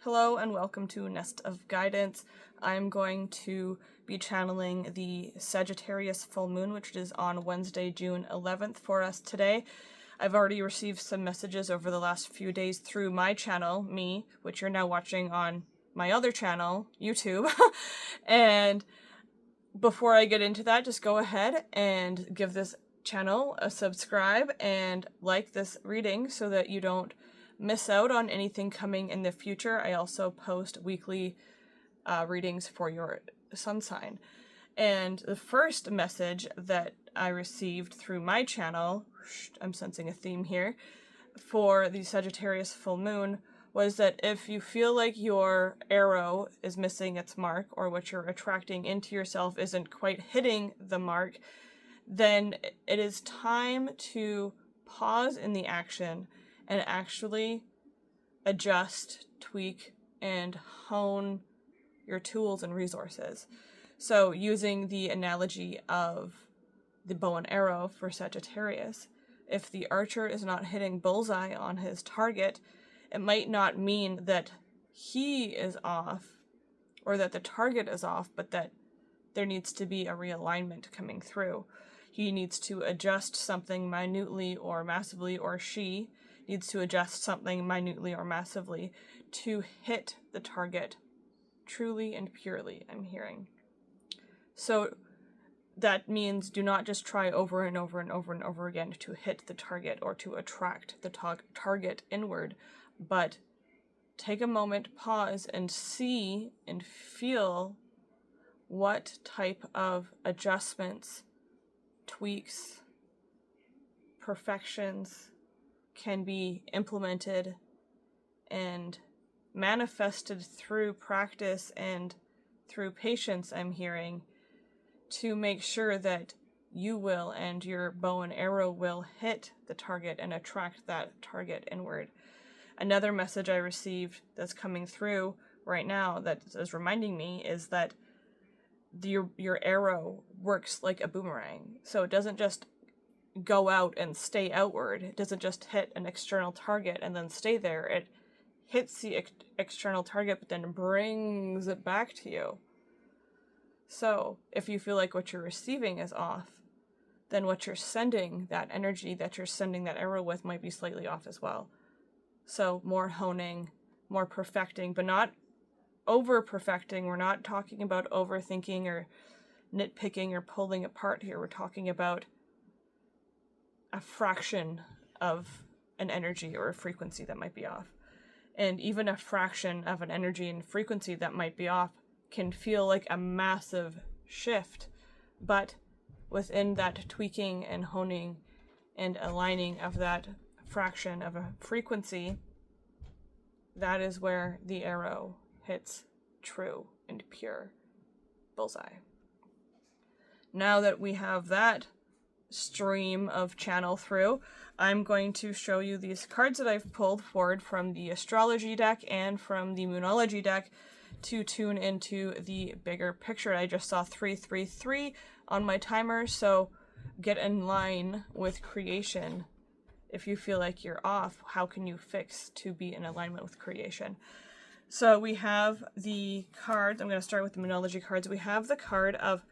Hello and welcome to Nest of Guidance. I'm going to be channeling the Sagittarius Full Moon, which is on Wednesday, June 11th for us today. I've already received some messages over the last few days through my channel, which you're now watching on my other channel, YouTube. And before I get into that, just go ahead and give this channel a subscribe and like this reading so that you don't miss out on anything coming in the future. I also post weekly readings for your sun sign. And the first message that I received through my channel, I'm sensing a theme here, for the Sagittarius Full Moon was that if you feel like your arrow is missing its mark, or what you're attracting into yourself isn't quite hitting the mark, then it is time to pause in the action and actually adjust, tweak, and hone your tools and resources. So using the analogy of the bow and arrow for Sagittarius, if the archer is not hitting bullseye on his target, it might not mean that he is off or that the target is off, but that there needs to be a realignment coming through. He needs to adjust something minutely or massively, or she needs to adjust something minutely or massively to hit the target truly and purely, I'm hearing. So that means do not just try over and over and over and over again to hit the target or to attract the target inward, but take a moment, pause, and see and feel what type of adjustments, tweaks, perfections can be implemented and manifested through practice and through patience, I'm hearing, to make sure that you will and your bow and arrow will hit the target and attract that target inward. Another message I received that's coming through right now that is reminding me is that your arrow works like a boomerang. So it doesn't just go out and stay outward. It doesn't just hit an external target and then stay there. It hits the external target but then brings it back to you. So if you feel like what you're receiving is off, then what you're sending, that energy that you're sending that arrow with, might be slightly off as well. So more honing, more perfecting, but not over perfecting. We're not talking about overthinking or nitpicking or pulling apart here. We're talking about a fraction of an energy or a frequency that might be off. And even a fraction of an energy and frequency that might be off can feel like a massive shift. But within that tweaking and honing and aligning of that fraction of a frequency, that is where the arrow hits true and pure bullseye. Now that we have that stream of channel through, I'm going to show you these cards that I've pulled forward from the astrology deck and from the moonology deck to tune into the bigger picture. I just saw 333 on my timer, so get in line with creation. If you feel like you're off, how can you fix to be in alignment with creation? So we have the cards. I'm going to start with the moonology cards. We have the card of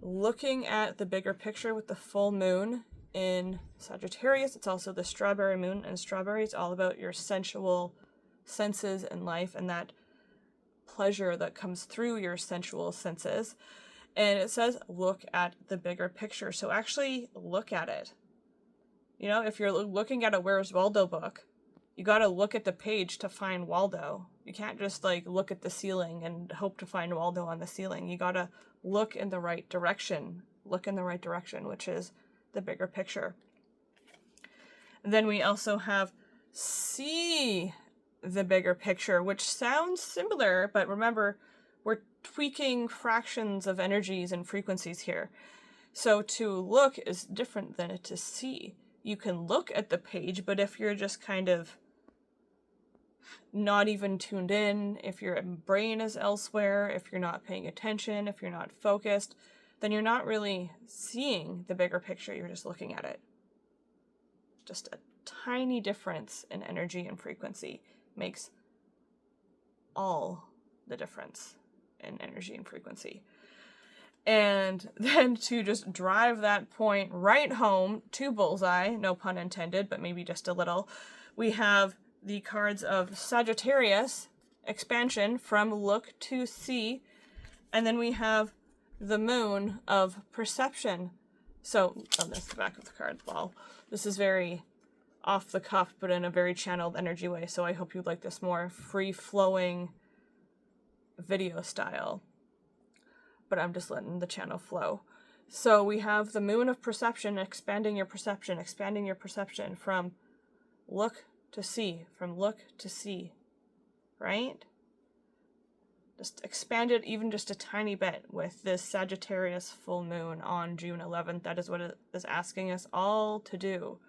looking at the bigger picture with the full moon in Sagittarius. It's also the strawberry moon, and strawberry is all about your sensual senses in life and that pleasure that comes through your sensual senses. And it says look at the bigger picture. So actually look at it. You know, if you're looking at a Where's Waldo book, you got to look at the page to find Waldo. You can't just look at the ceiling and hope to find Waldo on the ceiling. You got to look in the right direction. Look in the right direction, which is the bigger picture. And then we also have see the bigger picture, which sounds similar, but remember, we're tweaking fractions of energies and frequencies here. So to look is different than to see. You can look at the page, but if you're just kind of not even tuned in, if your brain is elsewhere, if you're not paying attention, if you're not focused, then you're not really seeing the bigger picture. You're just looking at it. Just a tiny difference in energy and frequency makes all the difference in energy and frequency. And then to just drive that point right home to bullseye, no pun intended, but maybe just a little, we have the cards of Sagittarius, expansion from look to see, and then we have the moon of perception. So, oh, that's the back of the card, lol. This is very off the cuff, but in a very channeled energy way, so I hope you like this more free-flowing video style. But I'm just letting the channel flow. So we have the moon of perception, expanding your perception from look to see, right? Just expand it even just a tiny bit with this Sagittarius full moon on June 11th. That is what it is asking us all to do.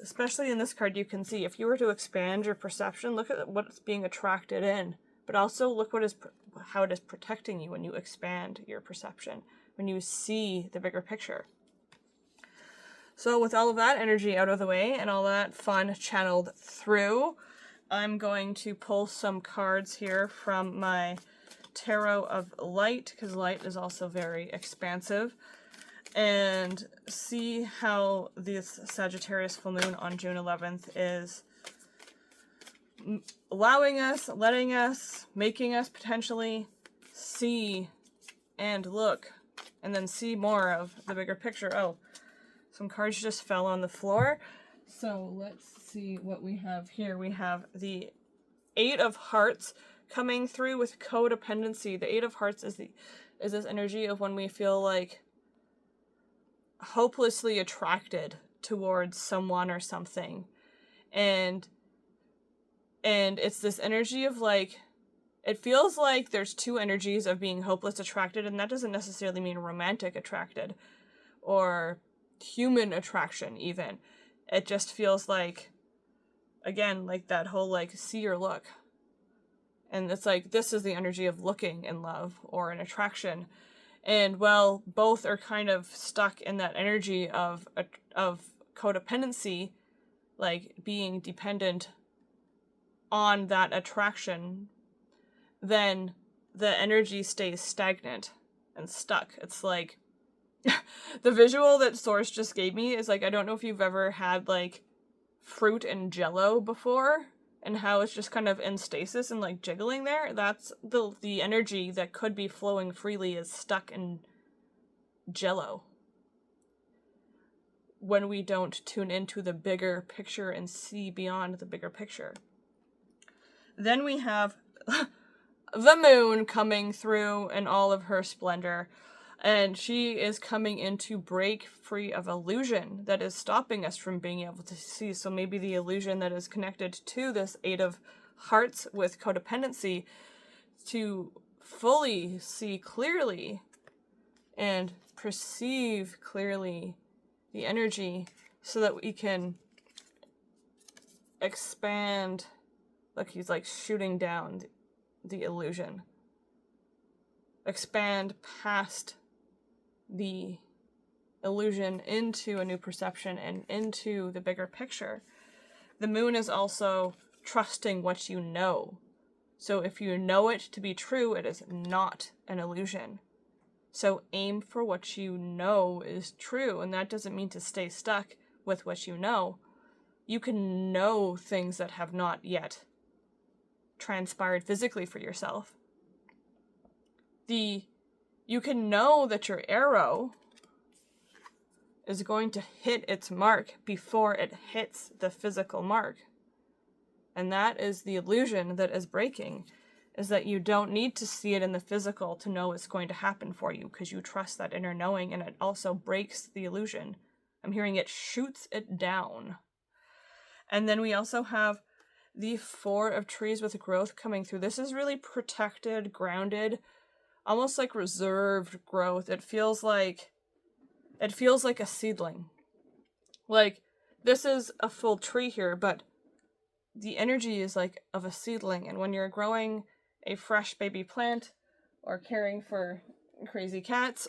Especially in this card, you can see if you were to expand your perception, look at what's being attracted in, but also look how it is protecting you when you expand your perception, when you see the bigger picture. So with all of that energy out of the way and all that fun channeled through, I'm going to pull some cards here from my Tarot of Light, because light is also very expansive, and see how this Sagittarius full moon on June 11th is allowing us, letting us, making us potentially see and look, and then see more of the bigger picture. Oh, some cards just fell on the floor. So let's see what we have here. We have the Eight of Hearts coming through with codependency. The Eight of Hearts is this energy of when we feel like hopelessly attracted towards someone or something. And it's this energy of like, it feels like there's two energies of being hopeless attracted, and that doesn't necessarily mean romantic attracted or human attraction even. It just feels like, again, like that whole like see or look. And it's like, this is the energy of looking in love or an attraction. And well, both are kind of stuck in that energy of codependency, like being dependent on that attraction, then the energy stays stagnant and stuck. It's like, the visual that Source just gave me is like, I don't know if you've ever had like fruit and jello before, and how it's just kind of in stasis and like jiggling there. That's the energy that could be flowing freely is stuck in jello when we don't tune into the bigger picture and see beyond the bigger picture. Then we have the moon coming through in all of her splendor, and she is coming in to break free of illusion that is stopping us from being able to see. So maybe the illusion that is connected to this Eight of Hearts with codependency, to fully see clearly and perceive clearly the energy so that we can expand. Look, he's like shooting down the illusion. Expand past the illusion into a new perception and into the bigger picture. The moon is also trusting what you know. So if you know it to be true, it is not an illusion. So aim for what you know is true, and that doesn't mean to stay stuck with what you know. You can know things that have not yet transpired physically for yourself. You can know that your arrow is going to hit its mark before it hits the physical mark. And that is the illusion that is breaking, is that you don't need to see it in the physical to know it's going to happen for you, because you trust that inner knowing, and it also breaks the illusion. I'm hearing it shoots it down. And then we also have the Four of Trees with growth coming through. This is really protected, grounded, almost like reserved growth. It feels like a seedling. Like, this is a full tree here, but the energy is like of a seedling. And when you're growing a fresh baby plant, or caring for crazy cats,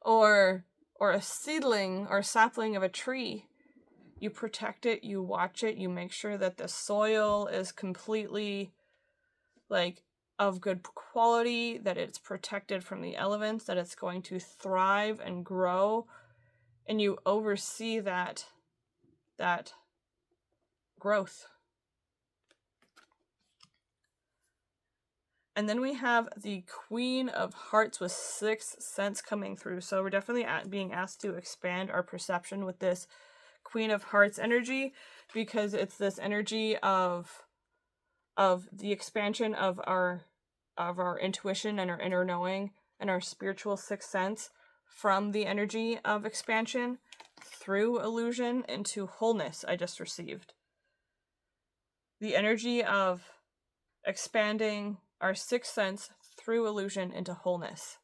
or a seedling or sapling of a tree, you protect it, you watch it, you make sure that the soil is completely like of good quality, that it's protected from the elements, that it's going to thrive and grow, and you oversee that growth. And then we have the Queen of Hearts with sixth sense coming through. So we're definitely being asked to expand our perception with this Queen of Hearts energy, because it's this energy of the expansion of our intuition and our inner knowing and our spiritual sixth sense from the energy of expansion through illusion into wholeness. I just received the energy of expanding our sixth sense through illusion into wholeness.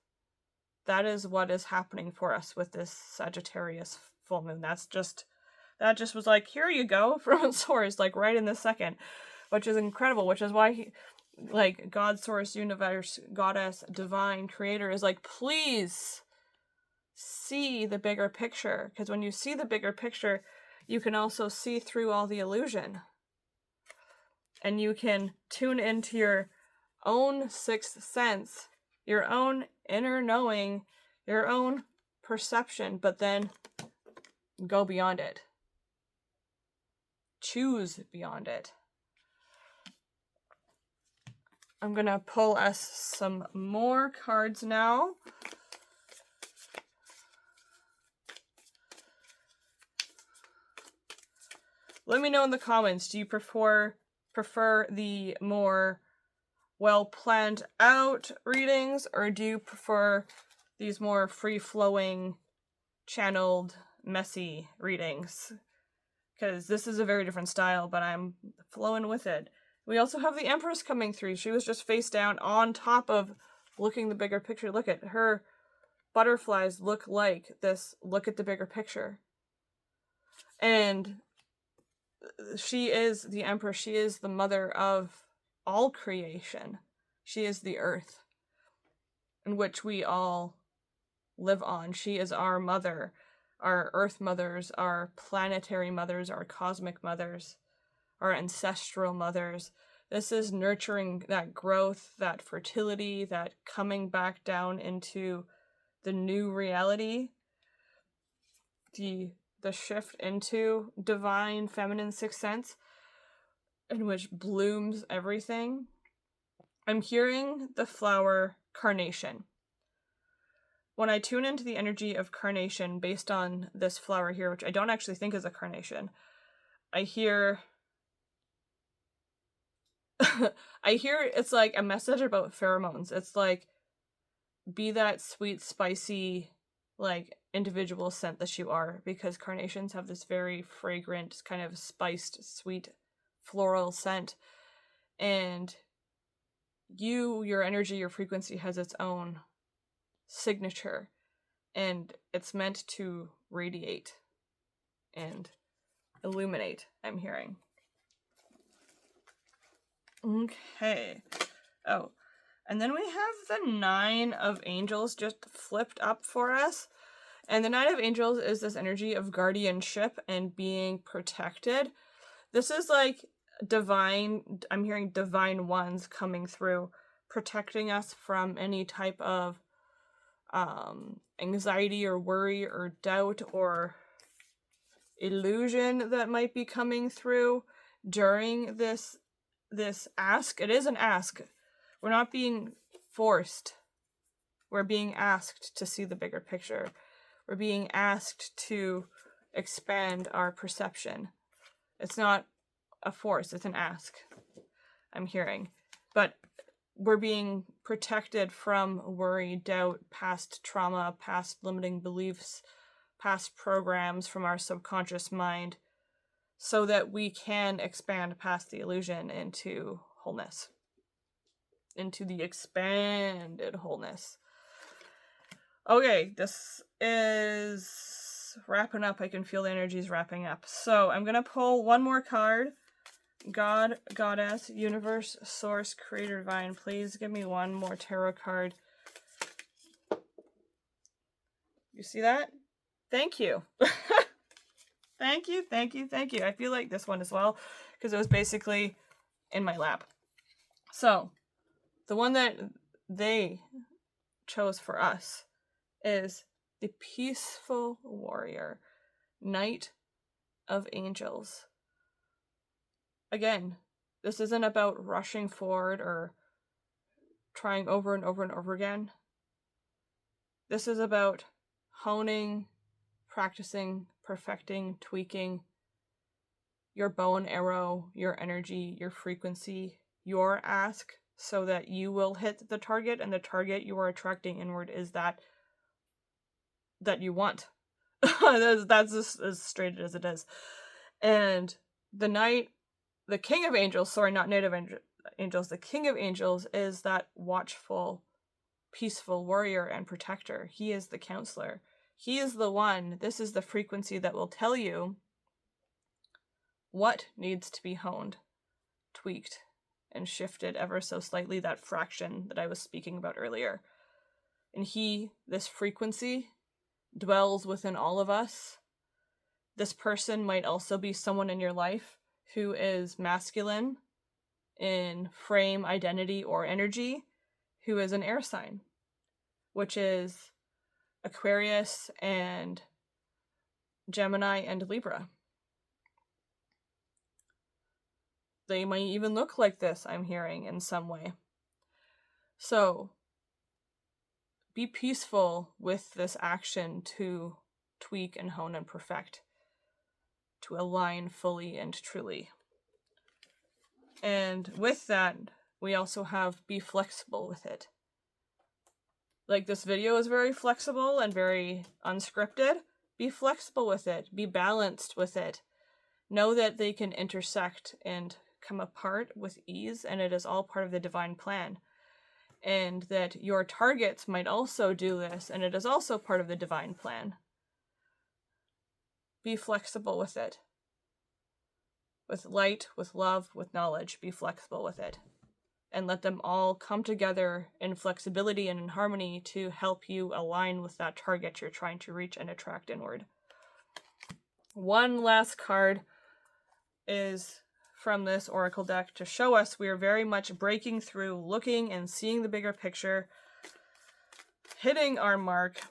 That is what is happening for us with this Sagittarius full moon. That just was like, here you go from source, like right in this second, which is incredible, which is why like God, source, universe, goddess, divine, creator is like, please see the bigger picture. Because when you see the bigger picture, you can also see through all the illusion. And you can tune into your own sixth sense, your own inner knowing, your own perception, but then go beyond it. Choose beyond it. I'm gonna pull us some more cards now. Let me know in the comments, do you prefer the more well planned out readings, or do you prefer these more free-flowing, channeled, messy readings? Because this is a very different style, but I'm flowing with it. We also have the Empress coming through. She was just face down on top of looking the bigger picture. Look at her butterflies look like this. Look at the bigger picture. And she is the Empress. She is the mother of all creation. She is the earth in which we all live on. She is our mother, our earth mothers, our planetary mothers, our cosmic mothers, our ancestral mothers. This is nurturing that growth, that fertility, that coming back down into the new reality, the shift into divine feminine sixth sense, in which blooms everything. I'm hearing the flower carnation. When I tune into the energy of carnation based on this flower here, which I don't actually think is a carnation, I hear it's like a message about pheromones. It's like, be that sweet, spicy, like individual scent that you are, because carnations have this very fragrant, kind of spiced, sweet, floral scent. And your energy, your frequency has its own signature, and it's meant to radiate and illuminate, I'm hearing. Okay. Oh, and then we have the Nine of Angels just flipped up for us. And the Nine of Angels is this energy of guardianship and being protected. This is like divine, I'm hearing divine ones coming through, protecting us from any type of anxiety or worry or doubt or illusion that might be coming through during this ask. It is an ask. We're not being forced. We're being asked to see the bigger picture. We're being asked to expand our perception. It's not a force, it's an ask, I'm hearing. But we're being protected from worry, doubt, past trauma, past limiting beliefs, past programs from our subconscious mind, so that we can expand past the illusion into wholeness, into the expanded wholeness. Okay, this is wrapping up. I can feel the energies wrapping up. So I'm going to pull one more card. God, Goddess, Universe, Source, Creator, Divine. Please give me one more tarot card. You see that? Thank you. Thank you, thank you, thank you. I feel like this one as well, because it was basically in my lap. So, the one that they chose for us is the peaceful warrior, Knight of Angels. Again, this isn't about rushing forward or trying over and over and over again. This is about honing, practicing, perfecting, tweaking your bow and arrow, your energy, your frequency, your ask, so that you will hit the target, and the target you are attracting inward is that you want. That's just as straight as it is. And the King of Angels, sorry, not Native Angels, the King of Angels is that watchful, peaceful warrior and protector. He is the counselor. He is the one, this is the frequency that will tell you what needs to be honed, tweaked, and shifted ever so slightly, that fraction that I was speaking about earlier. And this frequency, dwells within all of us. This person might also be someone in your life who is masculine in frame, identity, or energy, who is an air sign, which is Aquarius and Gemini and Libra. They might even look like this, I'm hearing, in some way. So, be peaceful with this action to tweak and hone and perfect, to align fully and truly. And with that, we also have be flexible with it. Like, this video is very flexible and very unscripted. Be flexible with it. Be balanced with it. Know that they can intersect and come apart with ease, and it is all part of the divine plan. And that your targets might also do this, and it is also part of the divine plan. Be flexible with it. With light, with love, with knowledge, be flexible with it. And let them all come together in flexibility and in harmony to help you align with that target you're trying to reach and attract inward. One last card is from this oracle deck to show us we are very much breaking through, looking and seeing the bigger picture, hitting our mark,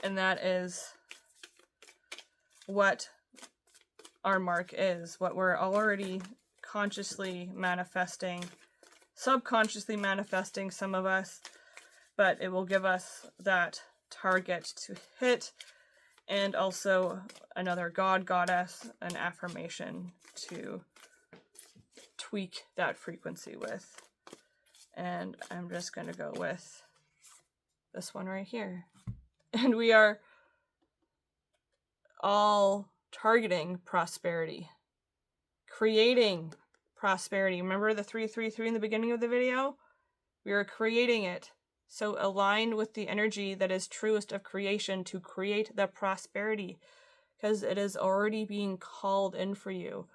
and that is what our mark is, what we're already consciously manifesting, subconsciously manifesting, some of us, but it will give us that target to hit, and also another god, goddess, an affirmation to tweak that frequency with. And I'm just going to go with this one right here. And we are all targeting prosperity, creating prosperity. Remember the 333 in the beginning of the video? We are creating it. So align with the energy that is truest of creation to create the prosperity, because it is already being called in for you.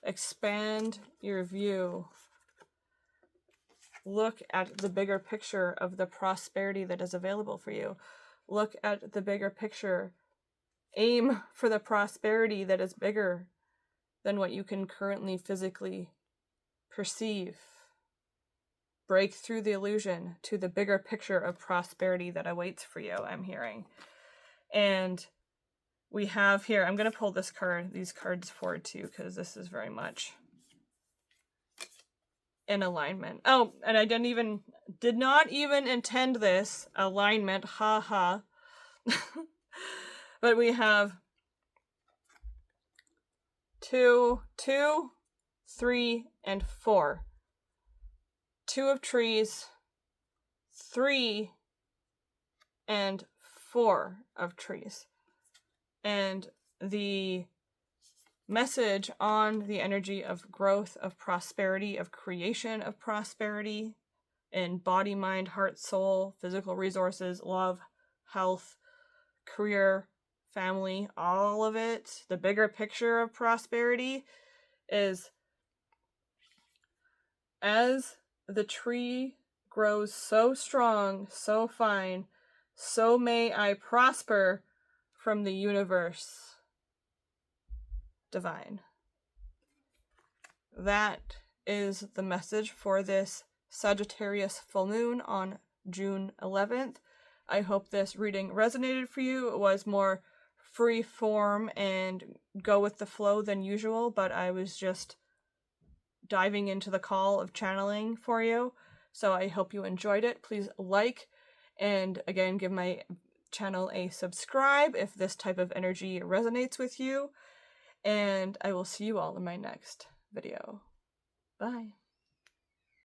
Expand your view. Look at the bigger picture of the prosperity that is available for you. Look at the bigger picture. Aim for the prosperity that is bigger than what you can currently physically perceive. Break through the illusion to the bigger picture of prosperity that awaits for you, I'm hearing. And we have here, I'm going to pull these cards forward too, because this is very much in alignment. Oh, and I did not even intend this alignment, haha. But we have 2, 3, and 4. 2 of trees, 3, and 4 of trees. And the message on the energy of growth, of prosperity, of creation of prosperity in body, mind, heart, soul, physical resources, love, health, career, family, all of it, the bigger picture of prosperity is, as the tree grows so strong, so fine, so may I prosper from the universe divine. That is the message for this Sagittarius Full Moon on June 11th. I hope this reading resonated for you. It was more free form and go with the flow than usual, but I was just diving into the call of channeling for you. So I hope you enjoyed it. Please like and again give my channel a subscribe if this type of energy resonates with you. And I will see you all in my next video. Bye.